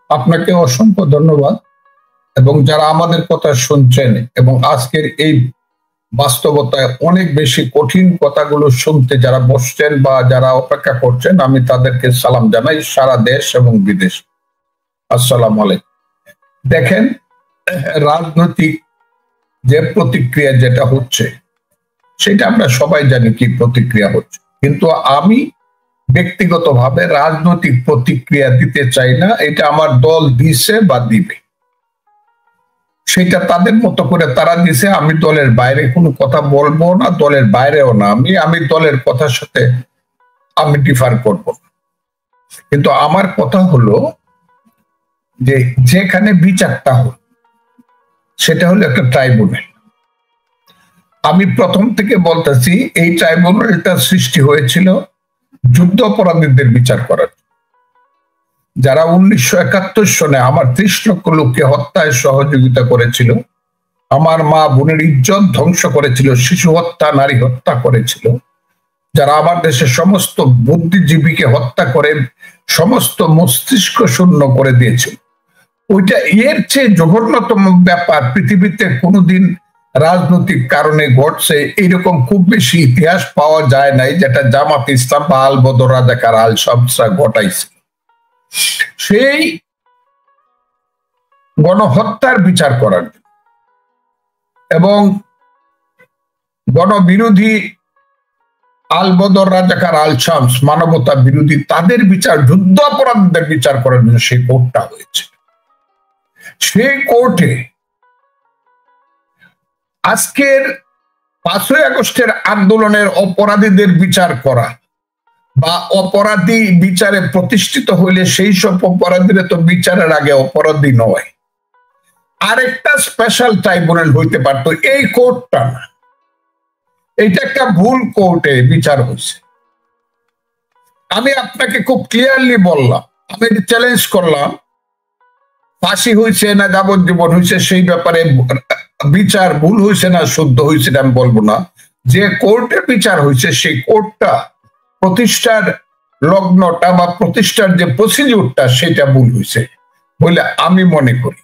আপনাকে অসংখ্য ধন্যবাদ এবং যারা আমাদের কথা শুনছেন এবং আজকের এই বাস্তবতায় অনেক বেশি কঠিন কথাগুলো শুনতে যারা বসছেন বা যারা অপেক্ষা করছেন, আমি তাদেরকে সালাম জানাই সারা দেশ এবং বিদেশ। আসসালামু আলাইকুম। দেখেন, রাজনৈতিক যে প্রতিক্রিয়া যেটা হচ্ছে সেটা আমরা সবাই জানি কি প্রতিক্রিয়া হচ্ছে, কিন্তু আমি ব্যক্তিগতভাবে রাজনৈতিক প্রতিক্রিয়া দিতে চাই না। এটা আমার দল দিছে বা দিবে, সেটা তাদের মতো করে তারা দিছে। আমি দলের বাইরে কোনো কথা বলবো না, দলের বাইরেও না। আমি দলের কথার সাথে আমি ডিফার করব। কিন্তু আমার কথা হলো যে যেখানে বিচারটা হল সেটা হলো একটা ট্রাইব্যুনাল। আমি প্রথম থেকে বলতেছি এই ট্রাইব্যুনালটা সৃষ্টি হয়েছিল যুদ্ধ অপরাধীদের বিচার করার, যারা 1971 সনে আমার 30 লক্ষ লোককে হত্যায় সহযোগিতা করেছিল, আমার মা বোনের ইজ্জত ধ্বংস করেছিল, শিশু হত্যা, নারী হত্যা করেছিল, যারা আমার দেশের সমস্ত বুদ্ধিজীবীকে হত্যা করে সমস্ত মস্তিষ্ক শূন্য করে দিয়েছিল। ওইটা এর চেয়ে জঘন্যতম ব্যাপার পৃথিবীতে কোনোদিন রাজনৈতিক কারণে ঘটছে এইরকম খুব বেশি ইতিহাস পাওয়া যায় নাই, যেটা জামাত ইসলাম বা আল বদর রাজাকার আল শামসরা ঘটাইছে। সেই গণহত্যার বিচার করার এবং গণবিরোধী আল বদর রাজাকার আল শামস মানবতা বিরোধী তাদের বিচার, যুদ্ধ অপরাধীদের বিচার করার জন্য সেই কোর্টটা হয়েছে। সেই কোর্টে আজকের 5ই আগস্টের আন্দোলনের অপরাধীদের বিচার করা বা অপরাধী বিচারে প্রতিষ্ঠিত হইলে সেই সব অপরাধীরা তো বিচারের আগে অপরাধী নয়, আরেকটা স্পেশাল ট্রাইব্যুনাল হইতে পারতো। এই কোর্টটা না, এইটা একটা ভুল কোর্টে বিচার হয়েছে। আমি আপনাকে খুব ক্লিয়ারলি বললাম, আমি চ্যালেঞ্জ করলাম, ফাঁসি হয়েছে না যাবজ্জীবন হয়েছে সেই ব্যাপারে বিচার ভুল হয়েছে না শুদ্ধ হয়েছে আমি বলবো না। যে কোর্টে বিচার হয়েছে সেই কোর্টটা প্রতিষ্ঠার লগ্নটা বা প্রতিষ্ঠার যে প্রসিডিউরটা সেটা ভুল হয়েছে বলে আমি মনে করি।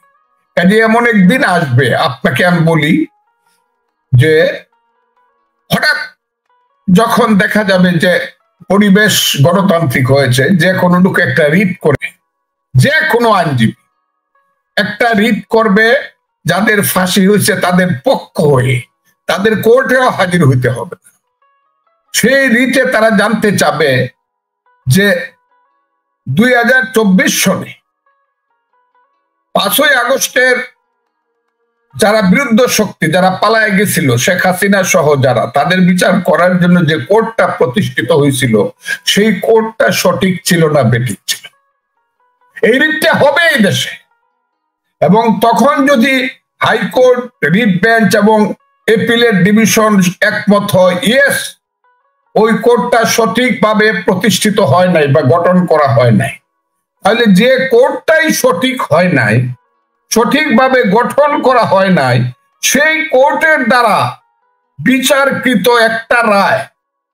কাজে এমন একদিন আসবে, আপনাকে আমি বলি যে হঠাৎ যখন দেখা যাবে যে পরিবেশ গণতান্ত্রিক হয়েছে, যে কোনো লোক একটা রিট করে, যে কোনো আইনজীবী একটা রিট করবে, যাদের ফাঁসি হয়েছে তাদের পক্ষ হয়ে তাদের কোর্টেও হাজির হইতে হবে। সেই রিটে তারা জানতে চাবে যে 2024 সনে 5ই আগস্টের যারা বিরুদ্ধ শক্তি, যারা পালায় গেছিল, শেখ হাসিনা সহ যারা, তাদের বিচার করার জন্য যে কোর্টটা প্রতিষ্ঠিত হয়েছিল সেই কোর্টটা সঠিক ছিল না বেঠিক ছিল। এই রিটটা হবে এই দেশে, এবং তখন যদি হাইকোর্ট, রিট বেঞ্চ এবং এপিলেট ডিভিশন একমত হয় ইয়েস ওই কোর্টটা সঠিকভাবে প্রতিষ্ঠিত হয় নাই বা গঠন করা হয় নাই, তাহলে যে কোর্টটাই সঠিক হয় নাই, সঠিকভাবে গঠন করা হয় নাই, সেই কোর্টের দ্বারা বিচারকৃত একটা রায়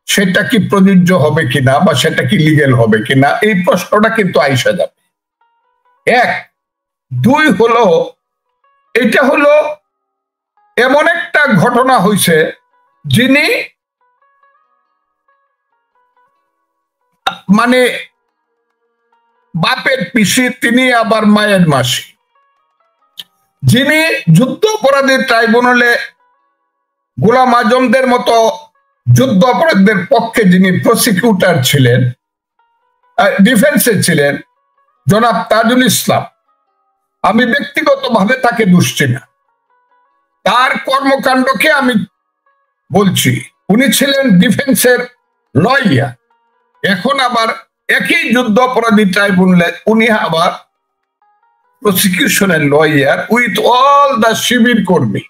সেটা কি প্রযোজ্য হবে কিনা বা সেটা কি লিগেল হবে কিনা, এই প্রশ্নটা কিন্তু আইসা যাবে। 1, 2 হলো এটা হলো এমন একটা ঘটনা হয়েছে যিনি মানে বাপের পিসি, তিনি আবার মায়ের মাসি, যিনি যুদ্ধ অপরাধী ট্রাইব্যুনালে গোলাম আজমদের মতো যুদ্ধ অপরাধীদের পক্ষে যিনি প্রসিকিউটর ছিলেন, ডিফেন্সে ছিলেন, জনাব তাজুল ইসলাম। আমি ব্যক্তিগতভাবে তাকে দুষছি না, তার কর্মকাণ্ডকে আমি বলছি। উনি ছিলেন ডিফেন্সের লয়ার, এখন আবার একই যুদ্ধ অপরাধী ট্রাইব্যুনালে উনি আবার প্রসিকিউশনের লয়ার উইথ অল দা শিবির কর্মী।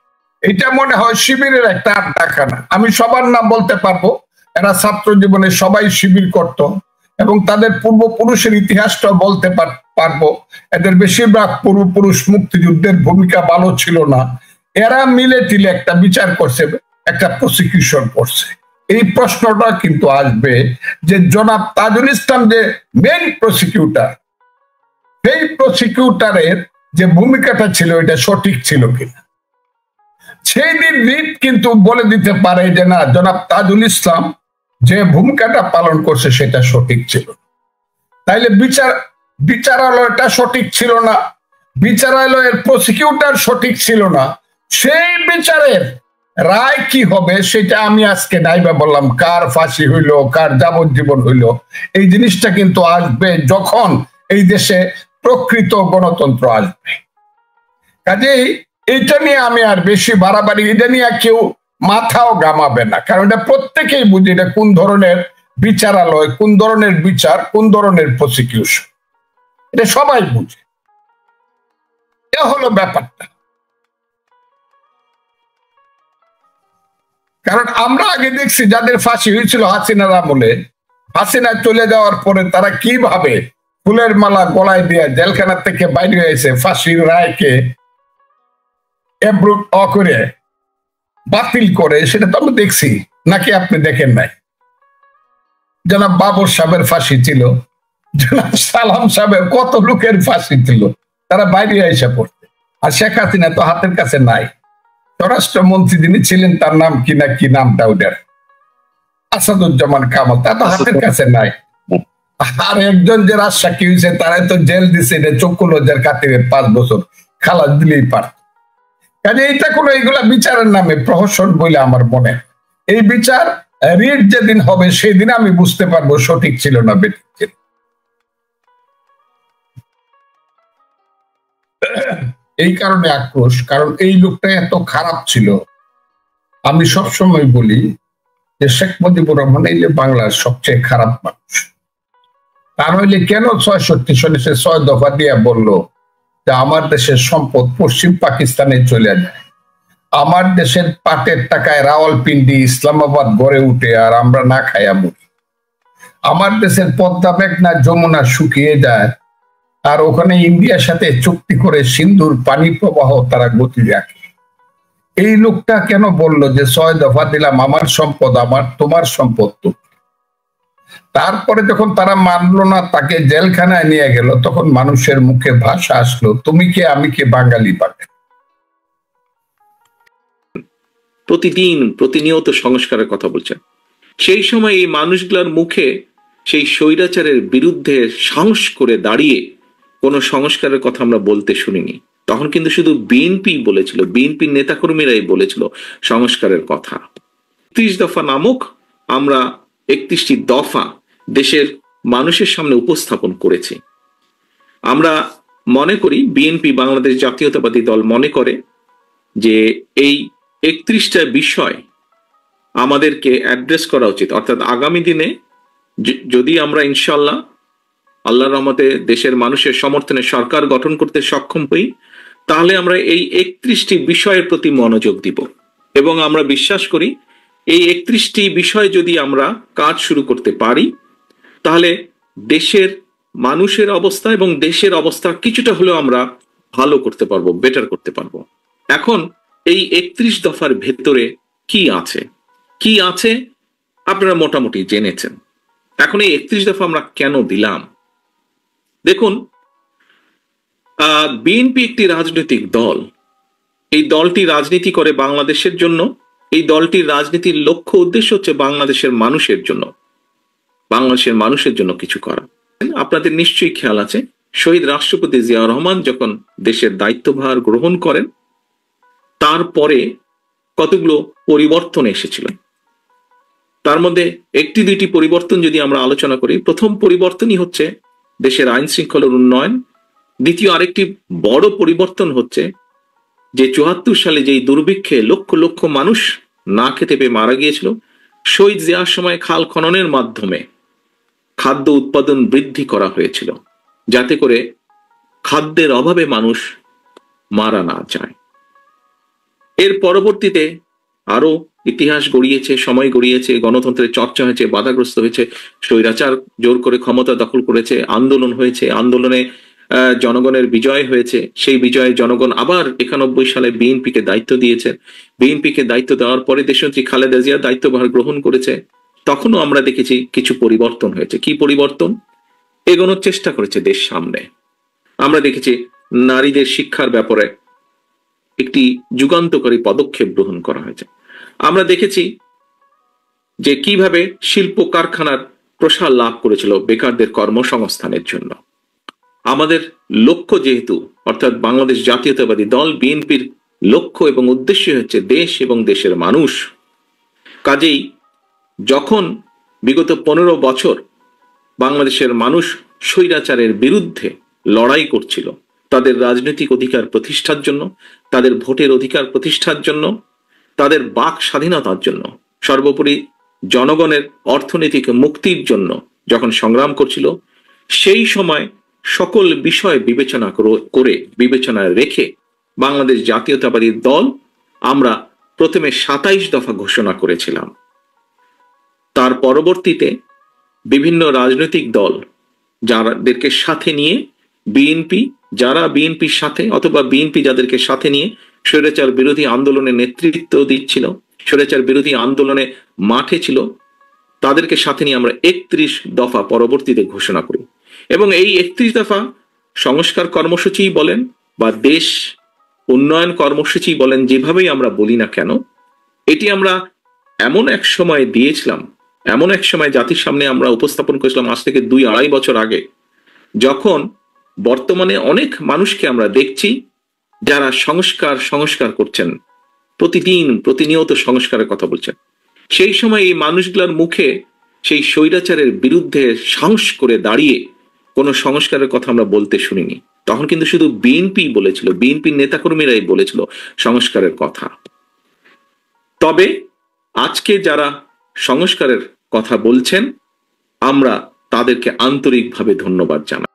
এটা মনে হয় শিবিরের একটা আড্ডাখানা। আমি সবার নাম বলতে পারবো, এরা ছাত্র জীবনে সবাই শিবির করত এবং তাদের পূর্বপুরুষের ইতিহাসটা বলতে পারবো। এদের বেশিরভাগ পূর্বপুরুষ মুক্তিযুদ্ধের ভূমিকা ভালো ছিল না, এরা মিলে টিলে একটা বিচার করছে, একটা প্রসিকিউশন করছে। এই প্রশ্নটা কিন্তু আসবে যে জনাব তাজুল ইসলাম যে মেইন প্রসিকিউটর, সেই প্রসিকিউটরের যে ভূমিকাটা ছিল এটা সঠিক ছিল কিনা। সেই দিন রিট কিন্তু বলে দিতে পারে যে না, জনাব তাজুল ইসলাম যে ভূমিকাটা পালন করছে সেটা সঠিক ছিল। তাইলে বিচারালয়টা সঠিক ছিল না, বিচারালয়ের প্রসিকিউটর সঠিক ছিল না, সেই বিচারের রায় কি হবে সেটা আমি আজকে নাইবা বললাম। কার ফাঁসি হইল, কার যাবজ্জীবন হইল, এই জিনিসটা কিন্তু আসবে যখন এই দেশে প্রকৃত গণতন্ত্র আসবে। কাজেই এটা নিয়ে আমি আর বেশি বাড়াবাড়ি, এটা নিয়ে কেউ মাথাও গামাবে না, কারণ এটা প্রত্যেকেই বুঝে এটা কোন ধরনের বিচারালয়, কোন ধরনের বিচার, কোন ধরনের প্রসিকিউশন, এটা সবাই বুঝে। এটা হলো ব্যাপারটা। কারণ আমরা আগে দেখছি যাদের ফাঁসি হয়েছিল হাসিনার আমলে, হাসিনা চলে যাওয়ার পরে তারা কিভাবে ফুলের মালা গলায় দিয়ে জেলখানা থেকে বাইরে হয়েছে, ফাঁসির রায়কে এব্রুট করে বাতিল করে, সেটা তো আমরা দেখছি। নাকি আপনি দেখেন নাই? জনাব বাবর সাহেবের ফাঁসি ছিল, জনাব সালাম সাহেবের কত লোকের ফাঁসি ছিল, তারা বাইরে এসে পড়তে। আর শেখ হাসিনা তো হাতের কাছে নাই। স্বরাষ্ট্রমন্ত্রী যিনি ছিলেন তার নাম কি না, কি নামটা ওটার, আসাদুজ্জামান কামাল, তা তো হাতের কাছে নাই। আর একজন যে রাজসাক্ষী হয়েছে তারাই তো জেল দিছে, এটা চক্ষু লজ্জার খাতিরে 5 বছর খালাস দিলেই পারত। কাজে এইটা কোনো এইগুলা বিচারের নামে প্রহসন বলে আমার মনে। এই বিচার রিট যেদিন হবে সেই দিন আমি বুঝতে পারবো সঠিক ছিল না বেঠিক ছিল। এই কারণে আক্রোশ, কারণ এই লোকটা এত খারাপ ছিল। আমি সবসময় বলি যে শেখ মুজিবুর রহমান এই বাংলার সবচেয়ে খারাপ মানুষ। তা নইলে কেন ৬৬ সনে সে ৬ দফা দিয়ে বলল যে আমার দেশের সম্পদ পশ্চিম পাকিস্তানে চলে যায়, আমার দেশের পাটের টাকায় রাওয়ালপিন্ডি ইসলামাবাদ গড়ে উঠে আর আমরা না খাইয়া মরি, আমার দেশের পদ্মা মেঘনা যমুনা শুকিয়ে যায় আর ওখানে ইন্ডিয়ার সাথে চুক্তি করে সিন্ধুর পানি প্রবাহ তারা গতি রাখে। এই লোকটা কেন বলল যে ৬ দফা দিলাম, আমার সম্পদ আমার, তোমার সম্পদ তো। তারপরে যখন তারা মানলো না, তাকে জেলখানায় নিয়ে গেল, তখন মানুষের মুখে ভাষা আসলো, তুমি কে আমি কে, বাঙালি পাবে। প্রতিনিয়ত সংস্কারের কথা বলছেন। সেই সময় এই মানুষগুলোর মুখে সেই স্বৈরাচারের বিরুদ্ধে সাহস করে দাঁড়িয়ে কোনো সংস্কারের কথা আমরা বলতে শুনিনি। তখন কিন্তু শুধু বিএনপি বলেছিল, বিএনপির নেতাকর্মীরাই বলেছিল সংস্কারের কথা। ৩০ দফা নামক আমরা ৩১টি দফা দেশের মানুষের সামনে উপস্থাপন করেছি। আমরা মনে করি, বিএনপি বাংলাদেশ জাতীয়তাবাদী দল মনে করে যে এই ৩১টা বিষয় আমাদেরকে অ্যাড্রেস করা উচিত। অর্থাৎ আগামী দিনে যদি আমরা ইনশাল্লাহ আল্লাহর রহমতে দেশের মানুষের সমর্থনে সরকার গঠন করতে সক্ষম হই, তাহলে আমরা এই ৩১টি বিষয়ের প্রতি মনোযোগ দিব। এবং আমরা বিশ্বাস করি এই ৩১টি বিষয় যদি আমরা কাজ শুরু করতে পারি, তাহলে দেশের মানুষের অবস্থা এবং দেশের অবস্থা কিছুটা হলেও আমরা ভালো করতে পারবো, বেটার করতে পারবো। এখন এই ৩১ দফার ভেতরে কি আছে আপনারা মোটামুটি জেনেছেন। এখন এই ৩১ দফা আমরা কেন দিলাম? দেখুন, বিএনপি একটি রাজনৈতিক দল। এই দলটি রাজনীতি করে বাংলাদেশের জন্য। এই দলটির রাজনীতির লক্ষ্য উদ্দেশ্য হচ্ছে বাংলাদেশের মানুষের জন্য কিছু করা। আপনাদের নিশ্চয়ই খেয়াল আছে, শহীদ রাষ্ট্রপতি জিয়াউর রহমান যখন দেশের দায়িত্বভার গ্রহণ করেন, তারপরে কতগুলো পরিবর্তন এসেছিল। তার মধ্যে ১-২টি পরিবর্তন যদি আমরা আলোচনা করি, প্রথম পরিবর্তনই হচ্ছে দেশের আইন শৃঙ্খলার উন্নয়ন। দ্বিতীয় আরেকটি বড় পরিবর্তন হচ্ছে যে ৭৪ সালে যেই দুর্ভিক্ষে লক্ষ লক্ষ মানুষ না খেতে পেয়ে মারা গিয়েছিল, শহীদ জিয়ার সময় খাল খননের মাধ্যমে খাদ্য উৎপাদন বৃদ্ধি করা হয়েছিল, যাতে করে খাদ্যের অভাবে মানুষ মারা না যায়। এর পরবর্তীতে আরো ইতিহাস গড়িয়েছে, সময় গড়িয়েছে, গণতন্ত্রের চর্চা হয়েছে, বাধাগ্রস্ত হয়েছে, স্বৈরাচার জোর করে ক্ষমতা দখল করেছে, আন্দোলন হয়েছে, আন্দোলনে জনগণের বিজয় হয়েছে। সেই বিজয়ে জনগণ আবার ৯১ সালে বিএনপিকে দায়িত্ব দিয়েছে। বিএনপিকে দায়িত্ব দেওয়ার পরে দেশনেত্রী খালেদা জিয়া দায়িত্বভার গ্রহণ করেছে। তখনও আমরা দেখেছি কিছু পরিবর্তন হয়েছে। কি পরিবর্তন? এগোনোর চেষ্টা করেছে দেশ সামনে। আমরা দেখেছি নারীদের শিক্ষার ব্যাপারে একটি যুগান্তকারী পদক্ষেপ গ্রহণ করা হয়েছে। আমরা দেখেছি যে কিভাবে শিল্প কারখানার প্রসার লাভ করেছিল বেকারদের কর্মসংস্থানের জন্য। আমাদের লক্ষ্য যেহেতু, অর্থাৎ বাংলাদেশ জাতীয়তাবাদী দল বিএনপির লক্ষ্য এবং উদ্দেশ্য হচ্ছে দেশ এবং দেশের মানুষ, কাজেই যখন বিগত 15 বছর বাংলাদেশের মানুষ স্বৈরাচারের বিরুদ্ধে লড়াই করছিল, তাদের রাজনৈতিক অধিকার প্রতিষ্ঠার জন্য, তাদের ভোটের অধিকার প্রতিষ্ঠার জন্য, তাদের বাক স্বাধীনতার জন্য, সর্বোপরি জনগণের অর্থনৈতিক মুক্তির জন্য যখন সংগ্রাম করছিল, সেই সময় সকল বিষয় বিবেচনায় রেখে বাংলাদেশ জাতীয়তাবাদী দল আমরা প্রথমে 27 দফা ঘোষণা করেছিলাম। তার পরবর্তীতে বিভিন্ন রাজনৈতিক দল যাদেরকে সাথে নিয়ে যারা বিএনপির সাথে অথবা বিএনপি যাদেরকে সাথে নিয়ে স্বৈরাচার বিরোধী আন্দোলনে নেতৃত্ব দিচ্ছিল, স্বৈরাচার বিরোধী আন্দোলনে মাঠে ছিল, তাদেরকে সাথে নিয়ে আমরা 31 দফা পরবর্তীতে ঘোষণা করি। এবং এই 31 দফা সংস্কার কর্মসূচি বলেন বা দেশ উন্নয়ন কর্মসূচি বলেন, যেভাবেই আমরা বলি না কেন, এটি আমরা এমন এক সময় দিয়েছিলাম, এমন এক সময় জাতির সামনে আমরা উপস্থাপন করেছিলাম আজ থেকে 2-2.5 বছর আগে, যখন বর্তমানে অনেক মানুষকে আমরা দেখছি যারা সংস্কার করছেন, প্রতিনিয়ত সংস্কারের কথা বলছেন। সেই সময় এই মানুষগুলোর মুখে সেই স্বৈরাচারের বিরুদ্ধে সাহস করে দাঁড়িয়ে কোনো সংস্কারের কথা আমরা বলতে শুনিনি। তখন কিন্তু শুধু বিএনপি বলেছিল, বিএনপির নেতাকর্মীরাই বলেছিল সংস্কারের কথা। তবে আজকে যারা সংস্কারের কথা বলছেন, আমরা তাদেরকে আন্তরিকভাবে ধন্যবাদ জানাই।